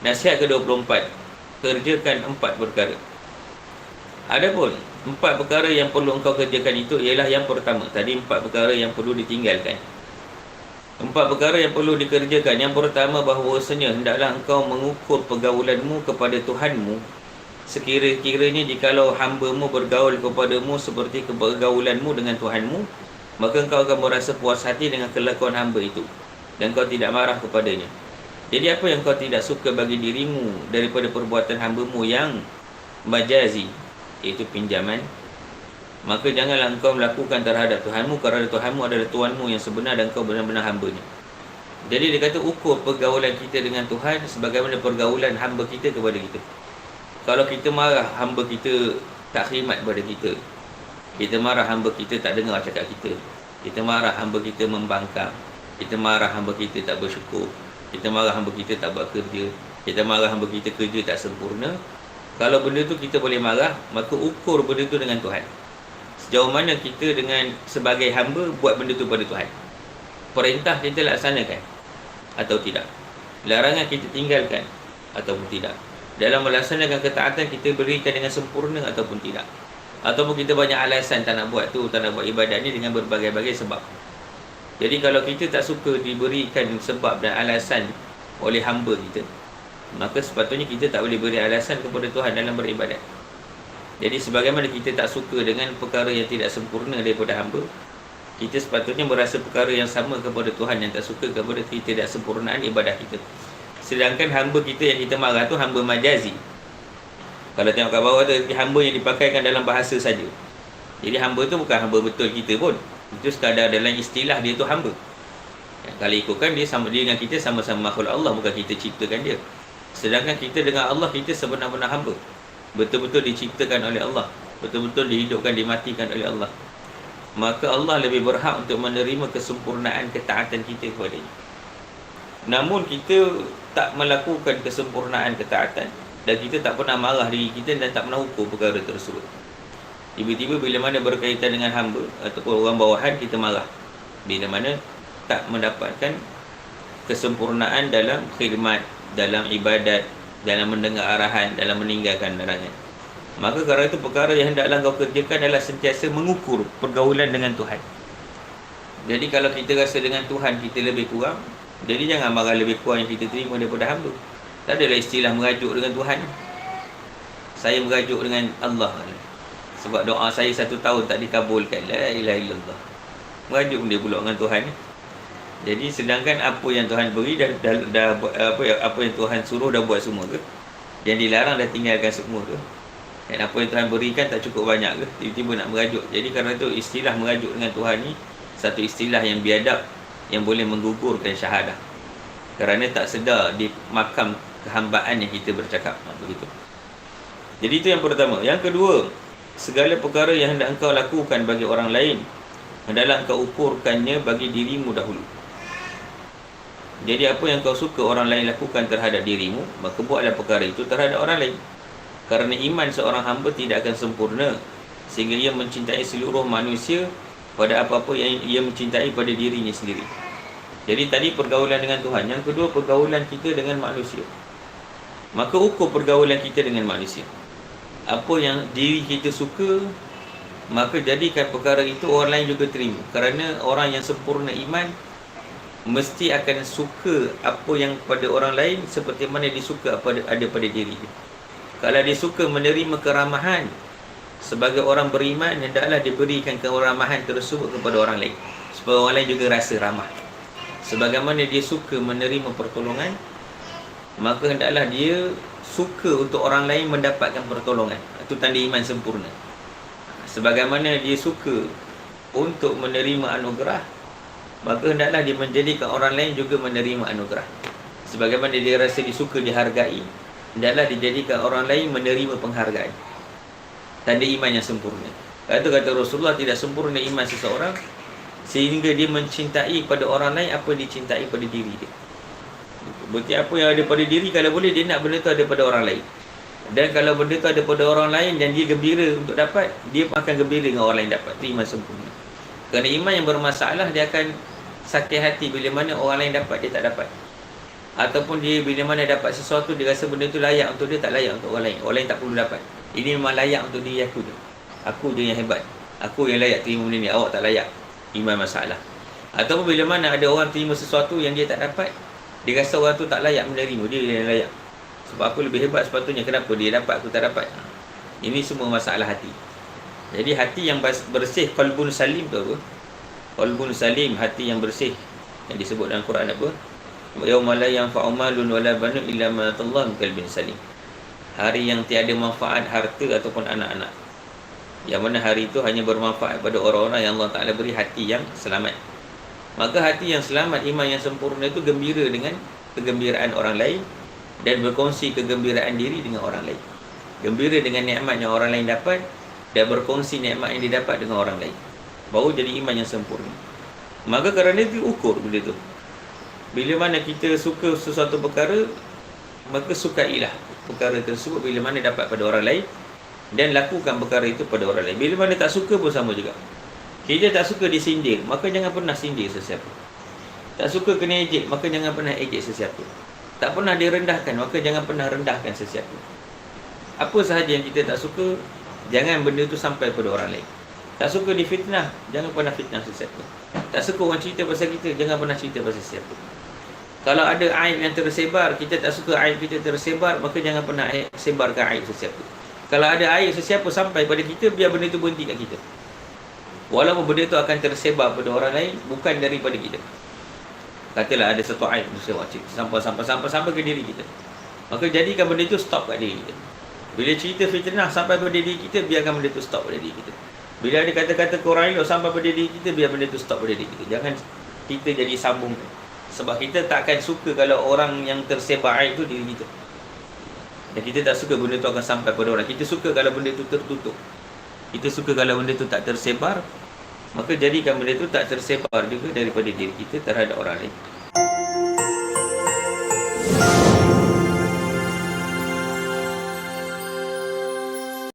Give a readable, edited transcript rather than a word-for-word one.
Nasihat ke-24, kerjakan 4 perkara. Adapun 4 perkara yang perlu engkau kerjakan itu ialah yang pertama. Tadi 4 perkara yang perlu ditinggalkan. 4 perkara yang perlu dikerjakan. Yang pertama, bahawasanya hendaklah engkau mengukur pergaulanmu kepada Tuhanmu sekira-kiranya jikalau hamba-Mu bergaul kepadamu seperti pergaulanmu dengan Tuhanmu, maka engkau akan merasa puas hati dengan kelakuan hamba itu dan kau tidak marah kepadanya. Jadi apa yang kau tidak suka bagi dirimu daripada perbuatan hamba-Mu yang majazi, iaitu pinjaman, maka janganlah engkau melakukan terhadap Tuhanmu, kerana Tuhanmu adalah Tuhanmu yang sebenar dan kau benar-benar hamba-Nya. Jadi dia kata ukur pergaulan kita dengan Tuhan sebagaimana pergaulan hamba kita kepada kita. Kalau kita marah, hamba kita tak khidmat pada kita. Kita marah, hamba kita tak dengar cakap kita. Kita marah, hamba kita membangkang. Kita marah, hamba kita tak bersyukur. Kita marah, hamba kita tak buat kerja. Kita marah, hamba kita kerja tak sempurna. Kalau benda tu kita boleh marah, maka ukur benda tu dengan Tuhan. Sejauh mana kita dengan sebagai hamba buat benda tu pada Tuhan. Perintah kita laksanakan atau tidak. Larangan kita tinggalkan ataupun tidak. Dalam melaksanakan ketaatan kita berikan dengan sempurna ataupun tidak. Ataupun kita banyak alasan tak nak buat tu, tak nak buat ibadat ni dengan berbagai-bagai sebab. Jadi kalau kita tak suka diberikan sebab dan alasan oleh hamba kita, maka sepatutnya kita tak boleh beri alasan kepada Tuhan dalam beribadat. Jadi sebagaimana kita tak suka dengan perkara yang tidak sempurna daripada hamba, kita sepatutnya merasa perkara yang sama kepada Tuhan yang tak suka kepada ketidaksempurnaan ibadah kita. Sedangkan hamba kita yang kita marah tu hamba majazi. Kalau tengok kat bawah tu, hamba yang dipakaikan dalam bahasa saja. Jadi hamba tu bukan hamba betul kita pun. Itu sekadar dalam istilah dia tu hamba. Kalau ikutkan dia sama dia dengan kita, sama-sama makhluk Allah, bukan kita ciptakan dia. Sedangkan kita dengan Allah, kita sebenar-benar hamba. Betul-betul diciptakan oleh Allah, betul-betul dihidupkan, dimatikan oleh Allah. Maka Allah lebih berhak untuk menerima kesempurnaan ketaatan kita kepadanya. Namun kita tak melakukan kesempurnaan ketaatan dan kita tak pernah marah diri kita dan tak pernah ukur perkara tersebut. Tiba-tiba bila mana berkaitan dengan hamba ataupun orang bawahan, kita marah. Bila mana tak mendapatkan kesempurnaan dalam khidmat, dalam ibadat, dalam mendengar arahan, dalam meninggalkan larangan. Maka kerana itu perkara yang hendaklah kau kerjakan adalah sentiasa mengukur pergaulan dengan Tuhan. Jadi kalau kita rasa dengan Tuhan kita lebih kurang, jadi jangan marah lebih kurang yang kita terima daripada hamba. Tak adalah istilah merajuk dengan Tuhan. Saya merajuk dengan Allah sebab doa saya 1 tahun tak dikabulkan. La ilaha illallah. Merajuk dia pula dengan Tuhan. Jadi sedangkan apa yang Tuhan beri dah apa yang Tuhan suruh dah buat semua ke? Yang dilarang dah tinggalkan semua ke? Dan apa yang Tuhan berikan tak cukup banyak ke? Tiba-tiba nak merajuk. Jadi kerana itu istilah merajuk dengan Tuhan ni satu istilah yang biadab, yang boleh menggugurkan syahadah. Kerana tak sedar di makam kehambaan yang kita bercakap. Begitu. Jadi itu yang pertama. Yang kedua, segala perkara yang hendak engkau lakukan bagi orang lain, hendaklah engkau ukurkannya bagi dirimu dahulu. Jadi apa yang kau suka orang lain lakukan terhadap dirimu, maka buatlah perkara itu terhadap orang lain. Kerana iman seorang hamba tidak akan sempurna sehingga ia mencintai seluruh manusia pada apa-apa yang ia mencintai pada dirinya sendiri. Jadi tadi pergaulan dengan Tuhan. Yang kedua, pergaulan kita dengan manusia. Maka ukur pergaulan kita dengan manusia. Apa yang diri kita suka, maka jadikan perkara itu orang lain juga terima. Kerana orang yang sempurna iman mesti akan suka apa yang pada orang lain seperti mana dia suka apa ada pada diri dia. Kalau dia suka menerima keramahan, sebagai orang beriman, hendaklah diberikan keramahan tersebut kepada orang lain, supaya orang lain juga rasa ramah. Sebagaimana dia suka menerima pertolongan, maka hendaklah dia suka untuk orang lain mendapatkan pertolongan. Itu tanda iman sempurna. Sebagaimana dia suka untuk menerima anugerah, maka hendaklah dia menjadikan orang lain juga menerima anugerah. Sebagaimana dia rasa dia suka dihargai, hendaklah dijadikan orang lain menerima penghargaan. Tanda iman yang sempurna. Kata Rasulullah, tidak sempurna iman seseorang sehingga dia mencintai pada orang lain apa dicintai pada diri dia. Berarti apa yang ada pada diri, kalau boleh dia nak benda tu ada pada orang lain. Dan kalau benda tu ada pada orang lain dan dia gembira untuk dapat, dia akan gembira dengan orang lain dapat. Itu iman sempurna. Kerana iman yang bermasalah, dia akan sakit hati bila mana orang lain dapat, dia tak dapat. Ataupun dia bila mana dapat sesuatu, dia rasa benda tu layak untuk dia, tak layak untuk orang lain. Orang lain tak perlu dapat. Ini memang layak untuk diri aku je. Aku je yang hebat. Aku yang layak terima benda ni, awak tak layak. Iman masalah. Ataupun bila mana ada orang terima sesuatu yang dia tak dapat, dia rasa orang tu tak layak menerima, dia yang layak. Sebab aku lebih hebat sepatutnya, kenapa dia dapat, aku tak dapat. Ini semua masalah hati. Jadi hati yang bersih, qalbun salim tu apa? Qalbun salim, hati yang bersih, yang disebut dalam Quran apa? Yauma la yanfa'u malun wala banun illa man atallaha qalbin salim. Hari yang tiada manfaat harta ataupun anak-anak. Yang mana hari itu hanya bermanfaat pada orang-orang yang Allah Ta'ala beri hati yang selamat. Maka hati yang selamat, iman yang sempurna itu gembira dengan kegembiraan orang lain dan berkongsi kegembiraan diri dengan orang lain. Gembira dengan nikmat yang orang lain dapat dan berkongsi nikmat yang didapat dengan orang lain. Baru jadi iman yang sempurna. Maka kerana itu ukur benda tu. Bila mana kita suka sesuatu perkara, maka sukailah perkara tersebut bila mana dapat pada orang lain, dan lakukan perkara itu pada orang lain. Bila mana tak suka pun sama juga. Kita tak suka disindir, maka jangan pernah sindir sesiapa. Tak suka kena ejek, maka jangan pernah ejek sesiapa. Tak pernah direndahkan, maka jangan pernah rendahkan sesiapa. Apa sahaja yang kita tak suka, jangan benda itu sampai pada orang lain. Tak suka difitnah, jangan pernah fitnah sesiapa. Tak suka orang cerita pasal kita, jangan pernah cerita pasal sesiapa. Kalau ada aib yang tersebar, kita tak suka aib kita tersebar, maka jangan pernah sebarkan aib sesiapa. Kalau ada aib sesiapa sampai pada kita, biar benda itu berhenti kat kita. Walaupun benda itu akan tersebar pada orang lain, bukan daripada kita. Katalah ada satu aib sampai ke diri kita, maka jadikan benda itu stop kat diri kita. Bila cerita fitnah sampai pada diri kita, biarkan benda itu stop pada diri kita. Bila ada kata-kata korang elok sampai pada diri kita, biar benda itu stop pada diri kita. Jangan kita jadi sambung. Sebab kita tak akan suka kalau orang yang tersebar aib itu diri kita. Dan kita tak suka benda itu akan sampai pada orang. Kita suka kalau benda itu tertutup. Kita suka kalau benda itu tak tersebar. Maka jadikan benda itu tak tersebar juga daripada diri kita terhadap orang lain.